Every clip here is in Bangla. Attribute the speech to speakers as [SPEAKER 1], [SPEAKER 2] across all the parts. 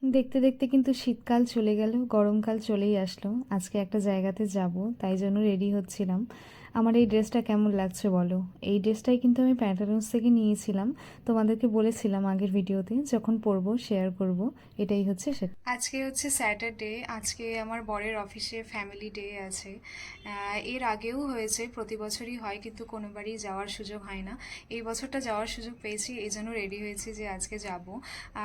[SPEAKER 1] দেখতে দেখতে কিন্তু শীতকাল চলে গেল, গরমকাল চলেই আসলো। আজকে একটা জায়গাতে যাব, তাই জন্য রেডি হচ্ছিলাম। আমার এই ড্রেসটা কেমন লাগছে বলো? এই ড্রেসটাই কিন্তু আমি প্যান্টালুন্স থেকে নিয়েছিলাম। তোমাদেরকে বলেছিলাম আগের ভিডিওতে, যখন পরবো শেয়ার করব। এটাই হচ্ছে সেটা। আজকে হচ্ছে স্যাটারডে, আজকে আমার বরের অফিসে ফ্যামিলি ডে আছে। এর আগেও হয়েছে, প্রতি বছরই হয়, কিন্তু কোনোবারই যাওয়ার সুযোগ হয় না। এই বছরটা যাওয়ার সুযোগ পেয়েছি, এই জন্য রেডি হয়েছি যে আজকে যাব।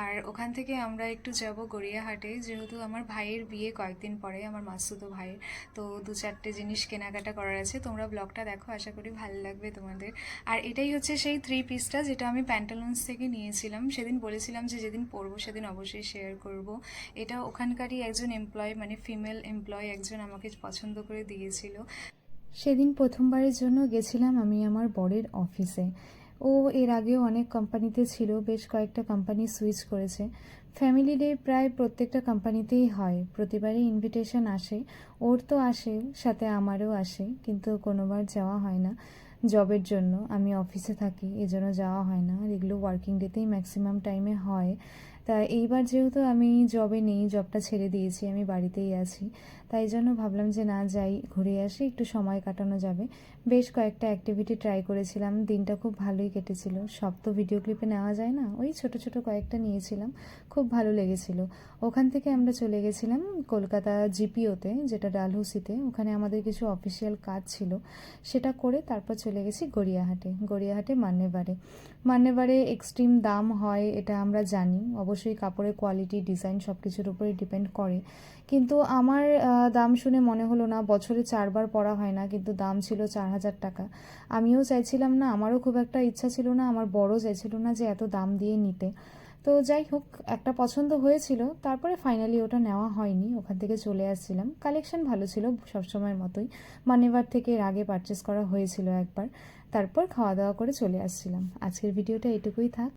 [SPEAKER 1] আর ওখান থেকে আমরা একটু যাব গড়িয়াহাটে, যেহেতু আমার ভাইয়ের বিয়ে কয়েকদিন পরে, আমার মাসুতো ভাইয়ের। তো দু চারটে জিনিস কেনাকাটা করার আছে। তোমরা ব্লগটা দেখো, আশা করি ভালো লাগবে তোমাদের। আর এটাই হচ্ছে সেই 3 পিসটা যেটা আমি প্যান্টালুন্স থেকে নিয়েছিলাম। সেদিন বলেছিলাম যে যেদিন পরবো সেদিন অবশ্যই শেয়ার করব। এটা ওখানকারই একজন এমপ্লয়, মানে ফিমেল এমপ্লয় একজন আমাকে পছন্দ করে দিয়েছিল। সেদিন প্রথমবারের জন্য গেছিলাম আমি আমার বরের অফিসে। ও এর আগেও অনেক কোম্পানিতে ছিল, বেশ কয়েকটা কোম্পানি সুইচ করেছে। ফ্যামিলি ডে প্রায় প্রত্যেকটা কোম্পানিতেই হয়, প্রতিবারই ইনভিটেশন আসে। ওর তো আসে, সাথে আমারও আসে, কিন্তু কোনোবার যাওয়া হয় না। জবের জন্য আমি অফিসে থাকি, এজন্য যাওয়া হয় না। আর এগুলো ওয়ার্কিং ডেতেই ম্যাক্সিমাম টাইমে হয়। তা এইবার যেহেতু আমি জবে নেই, জবটা ছেড়ে দিয়েছি, আমি বাড়িতেই আছি, তাই জন্য ভাবলাম যে না যাই, ঘুরে আসি, একটু সময় কাটানো যাবে। বেশ কয়েকটা অ্যাক্টিভিটি ট্রাই করেছিলাম, দিনটা খুব ভালোই কেটেছিল। সব তো ভিডিও ক্লিপে নেওয়া যায় না, ওই ছোট ছোট কয়েকটা নিয়েছিলাম, খুব ভালো লেগেছিল। ওখান থেকে আমরা চলে গেছিলাম কলকাতা জিপিওতে, যেটা ডালহৌসিতে। ওখানে আমাদের কিছু অফিসিয়াল কাজ ছিল, সেটা করে তারপর চলে গেছি গড়িয়াহাটে। গড়িয়াহাটে মান্যেবারে। মান্যেবারে এক্সট্রিম দাম হয়, এটা আমরা জানি। অবশ্যই কাপড়ের কোয়ালিটি, ডিজাইন সব কিছুর উপরে ডিপেন্ড করে। কিন্তু আমার দাম শুনে মনে হলো না, বছরে 4বার পরা হয় না, কিন্তু দাম ছিল 4,000 টাকা। আমিও চাইছিলাম না, আমারও খুব একটা ইচ্ছা ছিল না, আমার বড় চাইছিল না যে এত দাম দিয়ে নিতে। তো যাই হোক, একটা পছন্দ হয়েছিল, তারপরে ফাইনালি ওটা নেওয়া হয়নি, ওখান থেকে চলে আসছিলাম। কালেকশন ভালো ছিল সবসময়ের মতোই। মানিবার থেকে এর আগে পারচেস করা হয়েছিল একবার। তারপর খাওয়া দাওয়া করে চলে আসছিলাম। আজকের ভিডিওটা এটুকুই থাক।